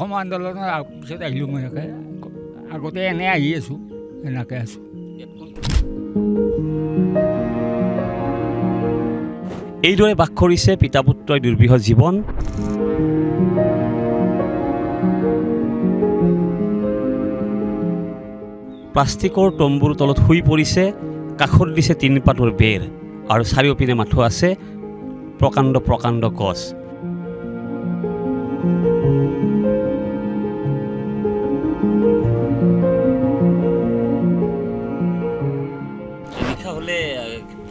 অসম আন্দোলনৰ পিছত আহিলোঁ মই আগতে এনে আহি আছোঁ এনেকৈ আছোঁ। এইদৰে বাস কৰিছে পিতা পুত্ৰই দুৰ্বিহ জীৱন। প্লাষ্টিকৰ তম্বুৰ তলত শুই পৰিছে, কাষত দিছে তিনিপাতৰ বেৰ আৰু চাৰিওপিনে মাথো আছে প্ৰকাণ্ড প্ৰকাণ্ড গছ। নিশা হ'লে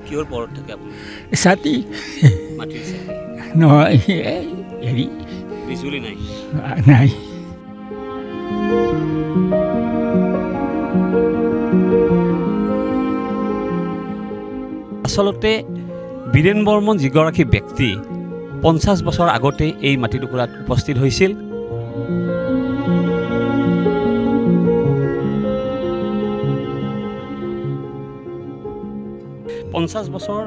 কিহৰ পৰত থাকে আপুনি? ছাতি মাটিৰ ছাতি নহয়, হেৰি বিজুলী নাই নাই। আচলতে বীৰেন বৰ্মন যিগৰাকী ব্যক্তি 50 বছৰ আগতে এই মাটিটুকুৰাত উপস্থিত হৈছিল। পঞ্চাছ বছৰ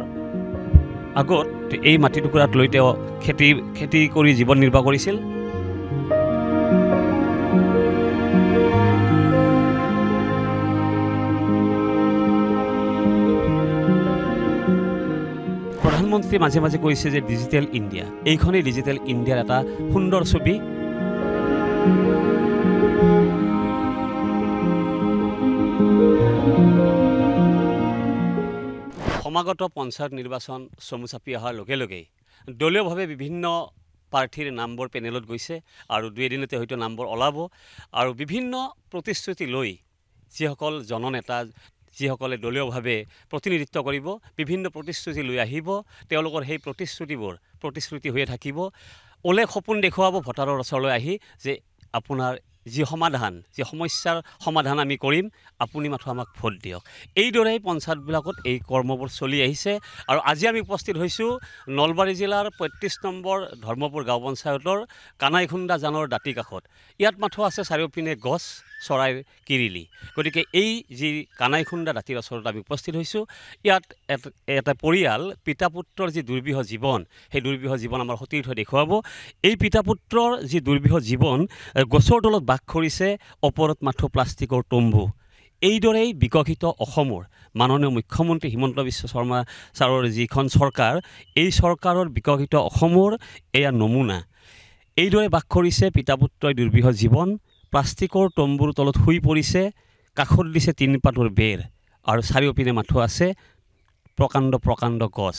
আগত এই মাটিটুকুৰাত লৈ তেওঁ খেতি কৰি জীৱন নিৰ্বাহ কৰিছিল। প্ৰধানমন্ত্ৰীয়ে মাজে মাজে কৈছে যে ডিজিটেল ইণ্ডিয়া, এইখনেই ডিজিটেল ইণ্ডিয়াৰ এটা সুন্দৰ ছবি। সমাগত পঞ্চায়ত নিৰ্বাচন চমু চাপি অহাৰ লগে লগেই দলীয়ভাৱে বিভিন্ন প্ৰাৰ্থীৰ নামবোৰ পেনেলত গৈছে আৰু দুই এদিনতে হয়তো নামবোৰ ওলাব আৰু বিভিন্ন প্ৰতিশ্ৰুতি লৈ যিসকল জননেতা যিসকলে দলীয়ভাৱে প্ৰতিনিধিত্ব কৰিব, বিভিন্ন প্ৰতিশ্ৰুতি লৈ আহিব, তেওঁলোকৰ সেই প্ৰতিশ্ৰুতি হৈয়ে থাকিব। ওলে সপোন দেখুৱাব ভোটাৰৰ ওচৰলৈ আহি যে আপোনাৰ যি সমস্যাৰ সমাধান আমি কৰিম, আপুনি মাথো আমাক ভোট দিয়ক। এইদৰেই পঞ্চায়তবিলাকত এই কৰ্মবোৰ চলি আহিছে। আৰু আজি আমি উপস্থিত হৈছোঁ নলবাৰী জিলাৰ 35 নম্বৰ ধৰ্মপুৰ গাঁও পঞ্চায়তৰ কানাইখুন্দা জানৰ দাঁতি কাষত। ইয়াত মাথো আছে চাৰিওপিনে গছ, চৰাইৰ কিৰিলি। গতিকে এই যি কানাইখুন্দা দাঁতিৰ ওচৰত আমি উপস্থিত হৈছোঁ, ইয়াত এটা পৰিয়াল পিতা পুত্ৰৰ যি দুৰ্বিহ জীৱন, সেই দুৰ্বিহ জীৱন আমাৰ সতীৰ্থই দেখুৱাব। এই পিতা পুত্ৰৰ যি দুৰ্বিহ জীৱন, গছৰ তলত বাস কৰিছে, ওপৰত মাথো প্লাষ্টিকৰ তম্বু। এইদৰেই বিকশিত অসমৰ মাননীয় মুখ্যমন্ত্ৰী হিমন্ত বিশ্ব শৰ্মা ছাৰৰ যিখন চৰকাৰ, এই চৰকাৰৰ বিকশিত অসমৰ এয়া নমুনা। এইদৰে বাস কৰিছে পিতা পুত্ৰই দুৰ্বিহ জীৱন। প্লাষ্টিকৰ তম্বুৰ তলত শুই পৰিছে, কাষত দিছে তিনিপাতৰ বেৰ আৰু চাৰিওপিনে মাথো আছে প্ৰকাণ্ড প্ৰকাণ্ড গছ।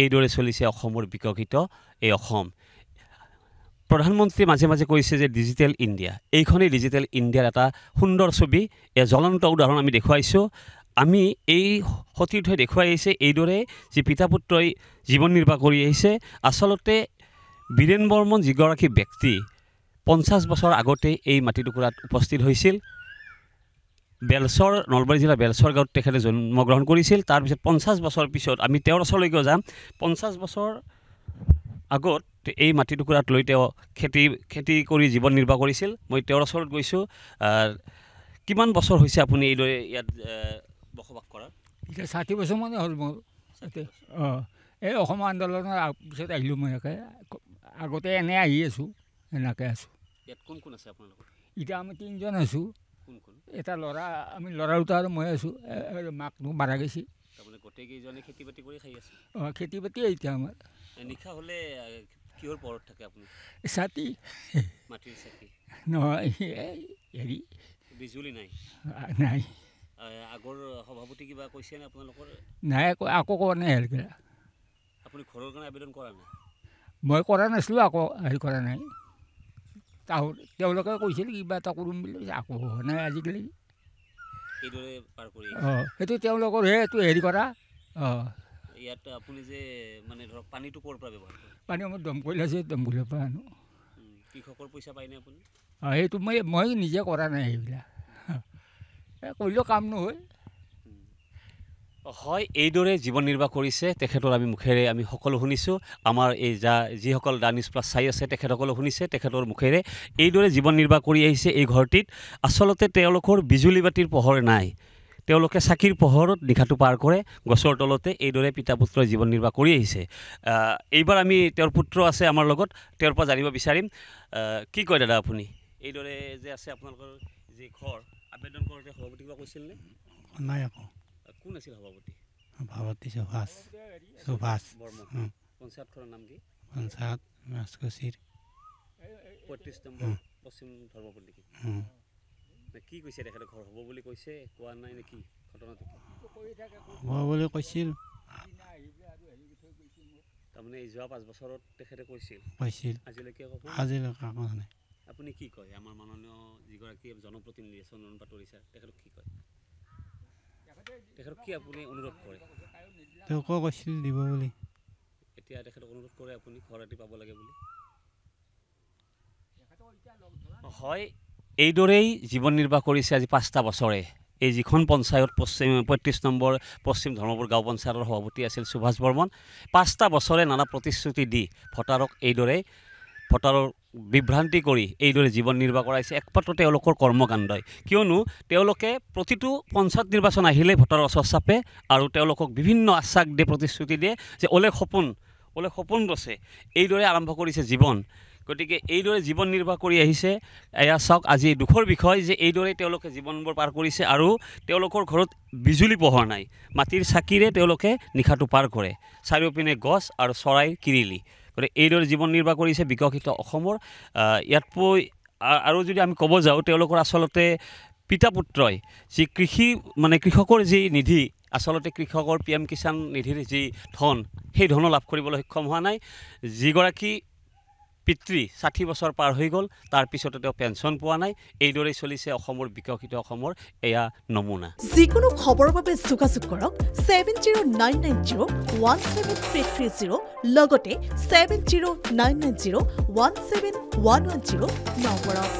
এইদৰে চলিছে অসমৰ বিকশিত এই অসম। প্ৰধানমন্ত্ৰীয়ে মাজে মাজে কৈছে যে ডিজিটেল ইণ্ডিয়া, এইখনেই ডিজিটেল ইণ্ডিয়াৰ এটা সুন্দৰ ছবি। এয়া জ্বলন্ত উদাহৰণ আমি দেখুৱাইছোঁ। আমি এই সতীৰ্থই দেখুৱাই আহিছে এইদৰে যি পিতা পুত্ৰই জীৱন নিৰ্বাহ কৰি আহিছে। আচলতে বীৰেন বৰ্মন যিগৰাকী ব্যক্তি 50 বছৰ আগতে এই মাটিটুকুৰাত উপস্থিত হৈছিল। নলবাৰী জিলাৰ বেলচৰ গাঁৱত তেখেতে জন্মগ্ৰহণ কৰিছিল। তাৰপিছত 50 বছৰ পিছত আমি তেওঁৰ ওচৰলৈকে যাম। 50 বছৰ আগত এই মাটিটুকুৰাত লৈ তেওঁ খেতি কৰি জীৱন নিৰ্বাহ কৰিছিল। মই তেওঁৰ ওচৰত গৈছোঁ। কিমান বছৰ হৈছে আপুনি এইদৰে ইয়াত বসবাস কৰাৰ? এতিয়া 60 বছৰমানে হ'ল মোৰ। এই অসম আন্দোলনৰ পিছত আহিলোঁ মই আগতে এনে আহি আছোঁ এনেকৈ আছোঁ। ইয়াত কোন কোন আছে আপোনালোকৰ? এতিয়া আমি 3জন আছোঁ। কোন কোন? এটা আমি ল'ৰা দুটা আৰু মই আছোঁ। মাকনো মাৰা গৈছে। তাৰমানে গোটেইকেইজনে খেতি বাতি কৰি খাই আছে? খেতি বাতি এতিয়া আমাৰ। নিশা হ'লে কিহৰ পৰত থাকে আপুনি? ছাতি মাটিৰ ছাতি নহয়, হেৰি বিজুলী নাই নাই। আগৰ সভাপতি কিবা কৈছেনে আপোনালোকৰ? নাই, আকৌ কোৱা নাই। হেৰিকেইটা আপুনি ঘৰৰ কাৰণে আবেদন কৰা নাই? মই কৰা নাছিলোঁ, আকৌ হেৰি কৰা নাই। তেওঁলোকে কৈছিল কিবা এটা কৰিম বুলি, আকৌ হোৱা নাই আজিকালি। এইদৰে পাৰ কৰি সেইটো তেওঁলোকৰ এইটো হেৰি কৰা। ইয়াত আপুনি যে মানে ধৰক পানীটো ক'ৰ পৰা ব্যৱহাৰ কৰে? পানী আমাৰ দমকল আছে, দমকলৰ পৰা আনো। কৃষকৰ পইচা পায়নে আপুনি? সেইটো মই নিজে কৰা নাই সেইবিলাক। কৰিলেও কাম নহয়। হয়, এইদৰে জীৱন নিৰ্বাহ কৰিছে তেখেতৰ আমি মুখেৰে আমি সকলো শুনিছোঁ। আমাৰ এই যিসকল নিউজ প্লাছ চাই আছে তেখেতসকলে শুনিছে তেখেতৰ মুখেৰে। এইদৰে জীৱন নিৰ্বাহ কৰি আহিছে এই ঘৰটিত। আচলতে তেওঁলোকৰ বিজুলী বাতিৰ পোহৰ নাই, তেওঁলোকে চাকিৰ পোহৰত নিশাটো পাৰ কৰে। গছৰ তলতে এইদৰে পিতা পুত্ৰই জীৱন নিৰ্বাহ কৰি আহিছে। এইবাৰ আমি তেওঁৰ পুত্ৰ আছে আমাৰ লগত, তেওঁৰ পৰা জানিব বিচাৰিম। কি কয় দাদা আপুনি এইদৰে যে আছে আপোনালোকৰ যি ঘৰ আবেদন কৰোঁতে সভাপতি কিবা কৈছিল নে? নাই আকৌ কোন আছিল সভাপতি? সভাপতি সুভাষ বৰ্মন। পঞ্চায়তখনৰ নাম কি? পঞ্চায়ত মাছকুচিৰ ৩৫ নম্বৰ পশ্চিম ধৰ্মপল্লী কি? কি কৈছে তেখেতে ঘৰ হ'ব বুলি কৈছে কোৱা নাই নেকি? ঘটনাটো হ'ব বুলি কৈছিল। তাৰমানে এই যোৱা 5 বছৰত তেখেতে কৈছিল আজিলৈকে আকৌ নাই। আপুনি কি কয় আমাৰ মাননীয় যিগৰাকী জনপ্ৰতিনিধি চন্দন পাটোৱাৰী ছাৰ তেখেতক কি কয়? তেখেতক কি আপুনি অনুৰোধ কৰে? তেওঁকো কৈছিল দিব বুলি। এতিয়া তেখেতক অনুৰোধ কৰে আপুনি ঘৰ এটি পাব লাগে বুলি। হয়, এইদৰেই জীৱন নিৰ্বাহ কৰিছে আজি 5টা বছৰে এই যিখন পঞ্চায়ত ৩৫ নম্বৰ পশ্চিম ধৰ্মপুৰ গাঁও পঞ্চায়তৰ সভাপতি আছিল সুভাষ বৰ্মন। 5টা বছৰে নানা প্ৰতিশ্ৰুতি দি ভোটাৰক এইদৰে ভোটাৰৰ বিভ্ৰান্তি কৰি এইদৰে জীৱন নিৰ্বাহ কৰাইছে একমাত্ৰ তেওঁলোকৰ কৰ্মকাণ্ডই। কিয়নো তেওঁলোকে প্ৰতিটো পঞ্চায়ত নিৰ্বাচন আহিলে ভোটাৰৰ ওচৰ চাপে আৰু তেওঁলোকক বিভিন্ন আশ্বাস দিয়ে, প্ৰতিশ্ৰুতি দিয়ে যে ওলে সপোন ৰচে। এইদৰে আৰম্ভ কৰিছে জীৱন। গতিকে এইদৰে জীৱন নিৰ্বাহ কৰি আহিছে। এয়া চাওক আজি দুখৰ বিষয় যে এইদৰে তেওঁলোকে জীৱনবোৰ পাৰ কৰিছে আৰু তেওঁলোকৰ ঘৰত বিজুলী পোহৰ নাই। মাটিৰ চাকিৰে তেওঁলোকে নিশাটো পাৰ কৰে। চাৰিওপিনে গছ আৰু চৰাইৰ কিৰিলি। গতিকে এইদৰে জীৱন নিৰ্বাহ কৰিছে বিকশিত অসমৰ। ইয়াতকৈ আৰু যদি আমি ক'ব যাওঁ তেওঁলোকৰ আচলতে পিতা পুত্ৰই যি কৃষকৰ যি নিধি আচলতে কৃষকৰ PM কিষাণ নিধিৰ যি ধন সেই ধনো লাভ কৰিবলৈ সক্ষম হোৱা নাই। যিগৰাকী পিতৃ 60 বছৰ পাৰ হৈ গ'ল তাৰপিছতে তেওঁ পেঞ্চন পোৱা নাই। এইদৰেই চলিছে অসমৰ বিকশিত অসমৰ এয়া নমুনা। যিকোনো খবৰৰ বাবে যোগাযোগ কৰক 7099017330 লগতে 7099017110 নম্বৰত।